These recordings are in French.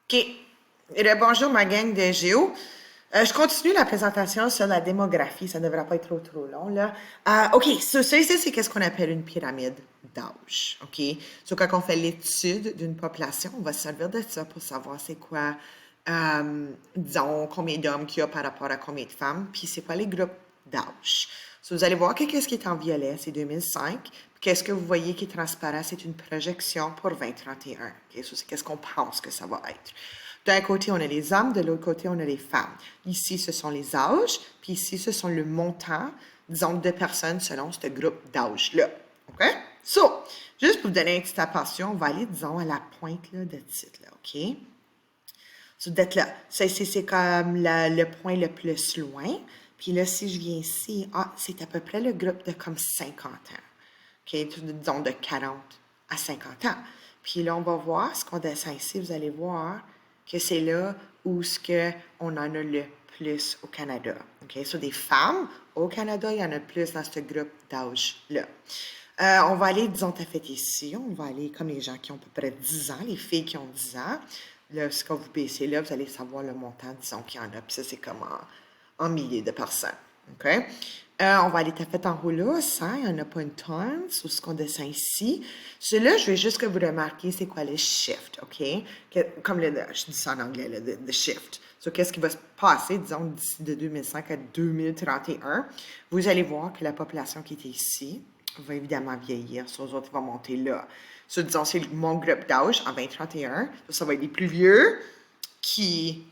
OK. Bonjour, ma gang de Géo. Je continue la présentation sur la démographie. Ça ne devrait pas être trop long, là. OK, ça ici, c'est qu'est-ce qu'on appelle une pyramide d'âge. OK? Quand on fait l'étude d'une population, on va se servir de ça pour savoir c'est quoi, disons, combien d'hommes qu'il y a par rapport à combien de femmes, puis c'est quoi les groupes d'âge. Vous allez voir que qu'est-ce qui est en violet, c'est 2005. Qu'est-ce que vous voyez qui est transparent, c'est une projection pour 2031. OK? C'est qu'est-ce qu'on pense que ça va être. D'un côté, on a les hommes, de l'autre côté, on a les femmes. Ici, ce sont les âges, puis ici, ce sont le montant, disons, de personnes selon ce groupe d'âge-là. OK? Juste pour vous donner une petite attention, on va aller, disons, à la pointe là, de titre, là, OK? D'être là. Ça, c'est comme le point le plus loin. Puis là, si je viens ici, c'est à peu près le groupe de comme 50 ans. OK? Disons de 40 à 50 ans. Puis là, on va voir, ce qu'on descend ici, vous allez voir que c'est là où on en a le plus au Canada. OK? Des femmes, au Canada, il y en a plus dans ce groupe d'âge-là. On va aller, disons, t'as fait ici, on va aller comme les gens qui ont à peu près 10 ans, les filles qui ont 10 ans. Là, quand vous baissez là, vous allez savoir le montant, disons, qu'il y en a. Puis ça, c'est comme en milliers de personnes. OK? On va aller taper en haut là, 100, il n'y en a pas une tonne, sur ce qu'on descend ici. Celui-là, je veux juste que vous remarquiez c'est quoi le shift, OK? Comme je dis ça en anglais, le shift. Qu'est-ce qui va se passer, disons, d'ici de 2005 à 2031? Vous allez voir que la population qui était ici va évidemment vieillir, sur les autres, va monter là. Disons, c'est mon groupe d'âge en 2031. Ça va être les plus vieux qui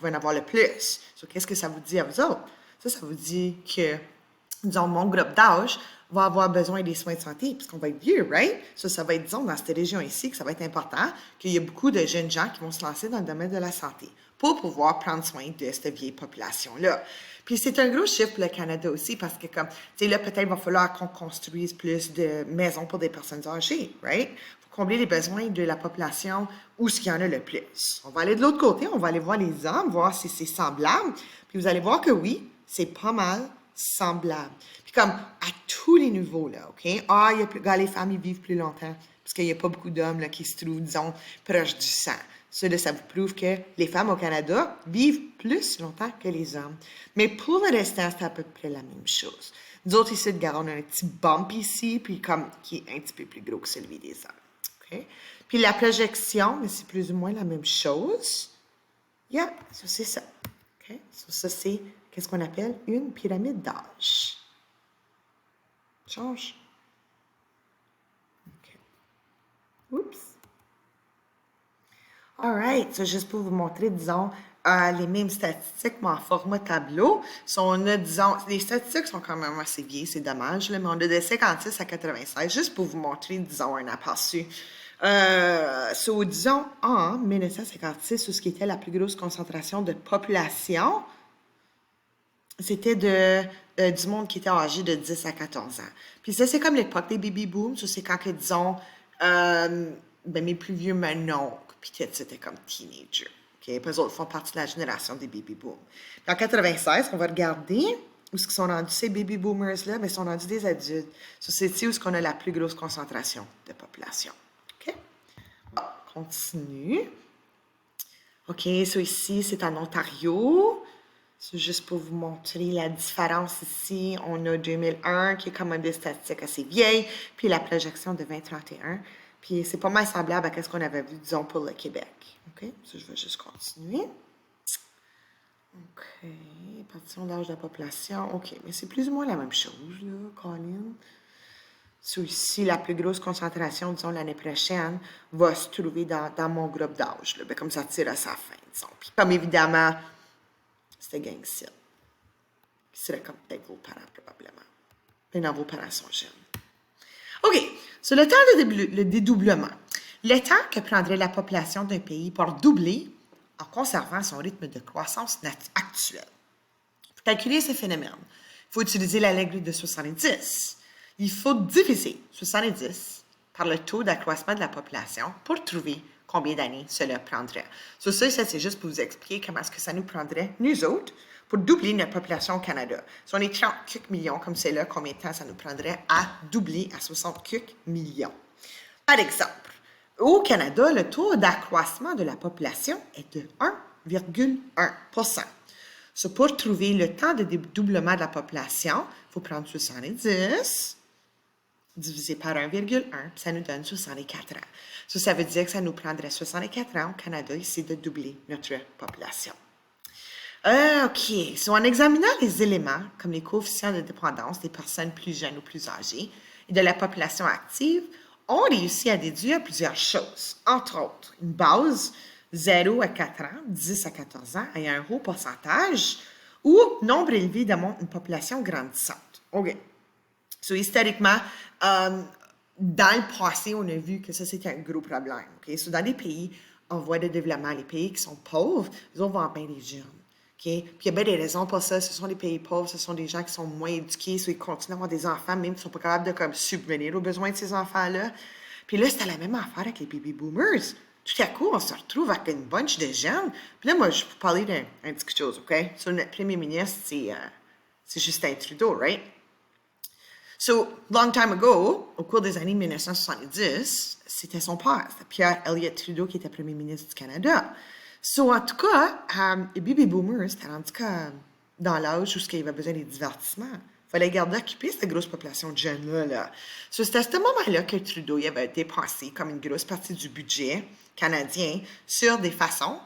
vont en avoir le plus. Qu'est-ce que ça vous dit à vous autres? Ça vous dit que, disons, mon groupe d'âge va avoir besoin des soins de santé puisqu'on va être vieux, right? Ça va être, disons, dans cette région ici, que ça va être important, qu'il y a beaucoup de jeunes gens qui vont se lancer dans le domaine de la santé pour pouvoir prendre soin de cette vieille population-là. Puis c'est un gros chiffre pour le Canada aussi parce que, comme, tu sais, là, peut-être il va falloir qu'on construise plus de maisons pour des personnes âgées, right? Pour combler les besoins de la population où ce qu'il y en a le plus. On va aller de l'autre côté, on va aller voir les hommes, voir si c'est semblable. Puis vous allez voir que oui, c'est pas mal semblable. Puis comme à tous les niveaux, là, OK? Les femmes, ils vivent plus longtemps parce qu'il n'y a pas beaucoup d'hommes là, qui se trouvent, disons, proches du sang. Ça vous prouve que les femmes au Canada vivent plus longtemps que les hommes. Mais pour le restant, c'est à peu près la même chose. Nous autres, ici, de on a un petit bump ici, puis comme qui est un petit peu plus gros que celui des hommes. OK? Puis la projection, mais c'est plus ou moins la même chose. Yeah, ça c'est ça. OK? Ça c'est, qu'est-ce qu'on appelle une pyramide d'âge. Change. OK. Oups. All right. Juste pour vous montrer, disons, les mêmes statistiques, mais en format tableau. On a, disons, les statistiques sont quand même assez vieilles, c'est dommage, là, mais on a de 56 à 96, juste pour vous montrer, disons, un aperçu. Disons, en 1956, où ce qui était la plus grosse concentration de population, c'était du monde qui était âgé de 10 à 14 ans. Puis ça, c'est comme l'époque des baby booms. C'est quand que, disons, mes plus vieux maintenant, puis c'était comme teenager. Okay? Puis eux autres font partie de la génération des baby booms. Puis en 96, on va regarder où est-ce qu'ils sont rendus ces baby boomers-là, mais ils sont rendus des adultes. C'est ici où est-ce qu'on a la plus grosse concentration de population. OK? Bon, continue. OK, ici, c'est en Ontario. C'est juste pour vous montrer la différence ici. On a 2001 qui est quand même des statistiques assez vieilles, puis la projection de 2031. Puis c'est pas mal semblable à ce qu'on avait vu, disons, pour le Québec. OK? Je vais juste continuer. OK. Partition d'âge de la population. OK. Mais c'est plus ou moins la même chose, là, Colin. Ici, la plus grosse concentration, disons, l'année prochaine, va se trouver dans mon groupe d'âge. Comme ça tire à sa fin, disons. Puis comme évidemment, c'était gang-ci. Qui serait comme peut-être vos parents, probablement. Mais non, vos parents sont jeunes. OK. Sur le temps le dédoublement. Le temps que prendrait la population d'un pays pour doubler en conservant son rythme de croissance actuel. Pour calculer ce phénomène, il faut utiliser la règle de 70. Il faut diviser 70 par le taux d'accroissement de la population pour trouver combien d'années cela prendrait. Ça, c'est juste pour vous expliquer comment est-ce que ça nous prendrait, nous autres, pour doubler notre population au Canada. Si on est 30 quelques millions comme c'est là, combien de temps ça nous prendrait à doubler à 60 quelques millions? Par exemple, Au Canada, le taux d'accroissement de la population est de 1,1%. So, pour trouver le temps de dédoublement de la population, il faut prendre 70 divisé par 1,1, puis ça nous donne 64 ans. So, ça veut dire que ça nous prendrait 64 ans au Canada ici de doubler notre population. OK. So, en examinant les éléments, comme les coefficients de dépendance des personnes plus jeunes ou plus âgées et de la population active, on réussit à déduire plusieurs choses. Entre autres, une base 0 à 4 ans, 10 à 14 ans, et un haut pourcentage, ou nombre élevé démontre une population grandissante. OK. So, historiquement, dans le passé, on a vu que ça, c'était un gros problème. OK? So, dans les pays en voie de développement, les pays qui sont pauvres, ils ont bien des jeunes. Okay? Puis il y a bien des raisons pour ça. Ce sont des pays pauvres, ce sont des gens qui sont moins éduqués, so ils continuent à avoir des enfants, même s'ils ne sont pas capables de comme, subvenir aux besoins de ces enfants-là. Puis là, c'était la même affaire avec les baby boomers. Tout à coup, on se retrouve avec une bunch de jeunes. Puis là, moi, je vais vous parler d'un petit chose, OK? So, notre premier ministre, c'est Justin Trudeau, right? So, long time ago, au cours des années 1970, c'était son père, c'était Pierre Elliott Trudeau qui était premier ministre du Canada. So, en tout cas, les baby boomers, c'était rendu dans l'âge où il y avait besoin des divertissements. Il fallait garder occupée cette grosse population de jeunes-là. Là. So, c'était à ce moment-là que Trudeau il avait dépensé comme une grosse partie du budget canadien sur des façons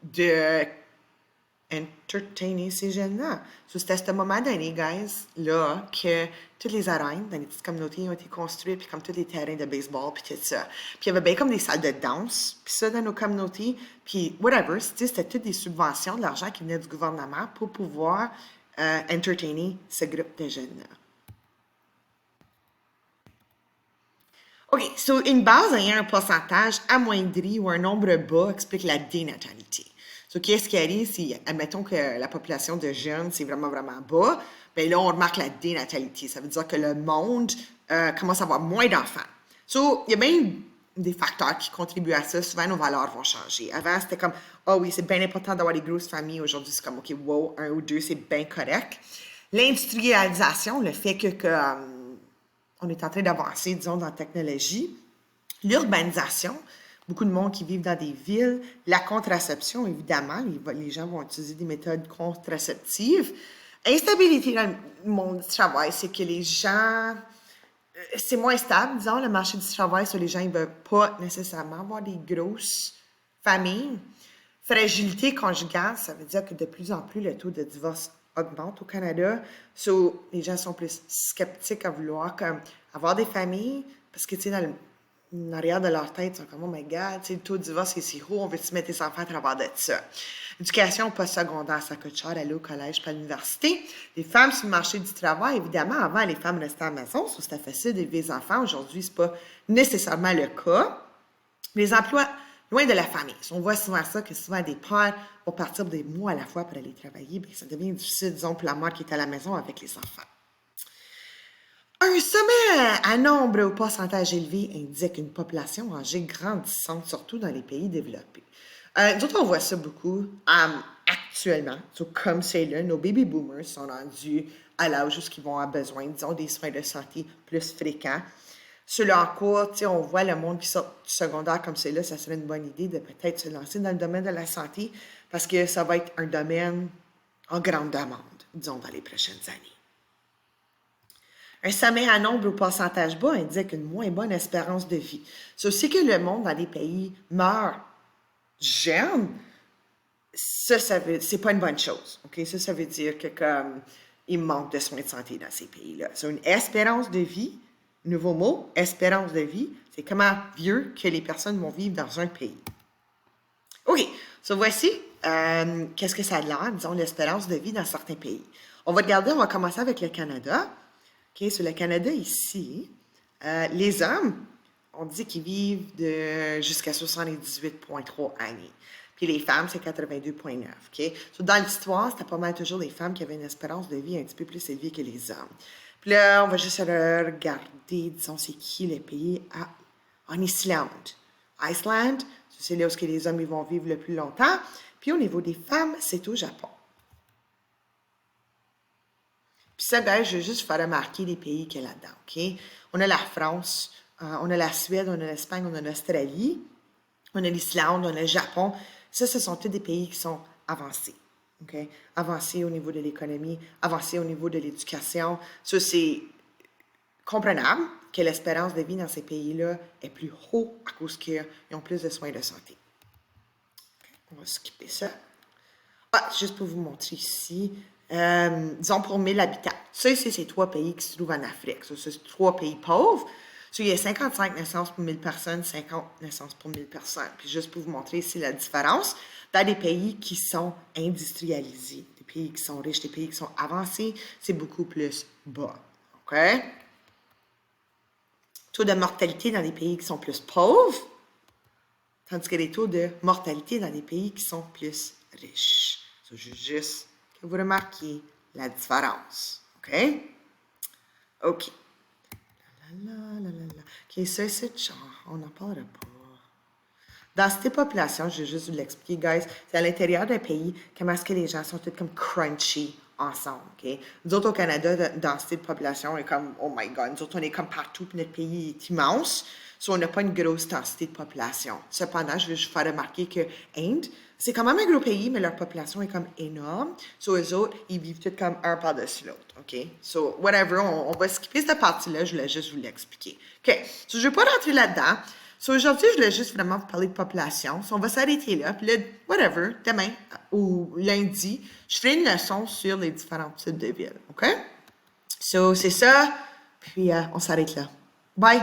de entertainer ces jeunes-là. So, c'était à ce moment donné, guys, là, que toutes les arènes dans les petites communautés ont été construites, puis comme tous les terrains de baseball, puis tout ça. Puis il y avait bien comme des salles de danse, puis ça dans nos communautés, puis whatever, c'était toutes des subventions, de l'argent qui venait du gouvernement pour pouvoir entertainer ce groupe de jeunes-là. OK, so une base ayant un pourcentage amoindri ou un nombre bas explique la dénatalité. So, qu'est-ce qui arrive si, admettons que la population de jeunes, c'est vraiment, vraiment bas, bien là, on remarque la dénatalité. Ça veut dire que le monde commence à avoir moins d'enfants. So, il y a bien des facteurs qui contribuent à ça. Souvent, nos valeurs vont changer. Avant, c'était comme, ah oui, c'est bien important d'avoir des grosses familles. Aujourd'hui, c'est comme, OK, wow, un ou deux, c'est bien correct. L'industrialisation, le fait que on est en train d'avancer, disons, dans la technologie. L'urbanisation, beaucoup de monde qui vivent dans des villes. La contraception, évidemment, les gens vont utiliser des méthodes contraceptives. Instabilité dans le monde du travail, c'est que les gens, c'est moins stable, disons, le marché du travail, sur les gens, ils ne veulent pas nécessairement avoir des grosses familles. Fragilité conjugale, ça veut dire que de plus en plus, le taux de divorce augmente au Canada. So, les gens sont plus sceptiques à vouloir comme, avoir des familles parce que, tu sais, dans l'arrière de leur tête, ils sont comme, oh my God, le taux de divorce est si haut, on veut-tu mettre des enfants à travers de ça? L'éducation postsecondaire, ça coûte cher d'aller au collège pas à l'université. Les femmes sur le marché du travail, évidemment, avant, les femmes restaient à la maison, so c'était facile d'élever les enfants. Aujourd'hui, ce n'est pas nécessairement le cas. Les emplois loin de la famille. On voit souvent ça, que souvent des pères vont partir des mois à la fois pour aller travailler, bien, ça devient difficile, disons, pour la mère qui est à la maison avec les enfants. Un sommet à nombre ou pourcentage élevé indique une population âgée grandissante, surtout dans les pays développés. Nous autres, on voit ça beaucoup actuellement. So, comme c'est là, nos baby boomers sont rendus à l'âge où ils vont avoir besoin, disons, des soins de santé plus fréquents. Sur leur cours, on voit le monde qui sort du secondaire comme c'est là, ça serait une bonne idée de peut-être se lancer dans le domaine de la santé parce que ça va être un domaine en grande demande, disons, dans les prochaines années. Un sommet à nombre ou pourcentage bas indique une moins bonne espérance de vie. C'est aussi que le monde dans des pays meurt jeune, c'est pas une bonne chose. Okay? Ça veut dire que comme il manque de soins de santé dans ces pays-là. C'est une espérance de vie. Nouveau mot, espérance de vie, c'est comment vieux que les personnes vont vivre dans un pays. OK, so voici qu'est-ce que ça a l'air, disons, l'espérance de vie dans certains pays. On va regarder, on va commencer avec le Canada. OK, sur le Canada ici, les hommes, on dit qu'ils vivent jusqu'à 78,3 années. Puis les femmes, c'est 82,9. OK? So, dans l'histoire, c'était pas mal toujours les femmes qui avaient une espérance de vie un petit peu plus élevée que les hommes. Puis là, on va juste regarder, disons, c'est qui le pays en Islande. Iceland, c'est là où les hommes ils vont vivre le plus longtemps. Puis au niveau des femmes, c'est au Japon. Puis ça, ben, je vais juste faire remarquer les pays qu'il y a là-dedans, OK? On a la France, On a la Suède, on a l'Espagne, on a l'Australie, on a l'Islande, on a le Japon. Ça, ce sont tous des pays qui sont avancés. OK? Avancés au niveau de l'économie, avancés au niveau de l'éducation. Ça, c'est comprenable que l'espérance de vie dans ces pays-là est plus haut à cause qu'ils ont plus de soins de santé. On va skipper ça. Ah, juste pour vous montrer ici, disons pour 1000 habitants. Ça ici, c'est 3 pays qui se trouvent en Afrique. Ça, c'est 3 pays pauvres. Ça, il y a 55 naissances pour 1000 personnes, 50 naissances pour 1000 personnes. Puis juste pour vous montrer ici la différence, dans des pays qui sont industrialisés, des pays qui sont riches, des pays qui sont avancés, c'est beaucoup plus bas. OK? Taux de mortalité dans des pays qui sont plus pauvres, tandis que les taux de mortalité dans des pays qui sont plus riches. C'est juste que vous remarquiez la différence. OK? OK. OK, ça, c'est genre, on n'en parlera pas. Dans cette population, je vais juste vous l'expliquer, guys, c'est à l'intérieur d'un pays, comment est-ce que les gens sont tous comme crunchy ensemble, OK? Nous autres, au Canada, dans cette population, on est comme, oh my God, nous autres, on est comme partout, puis notre pays est immense, so on n'a pas une grosse densité de population. Cependant, je vais juste faire remarquer que Inde, c'est quand même un gros pays, mais leur population est comme énorme. So, eux autres, ils vivent tous comme un par-dessus l'autre, OK? So, whatever, on va skipper cette partie-là, je voulais juste vous l'expliquer. OK, so, je ne vais pas rentrer là-dedans. So, aujourd'hui, je voulais juste vraiment vous parler de population. So, on va s'arrêter là. Puis là, whatever, demain ou lundi, je ferai une leçon sur les différents types de villes. OK? So, c'est ça. Puis, on s'arrête là. Bye!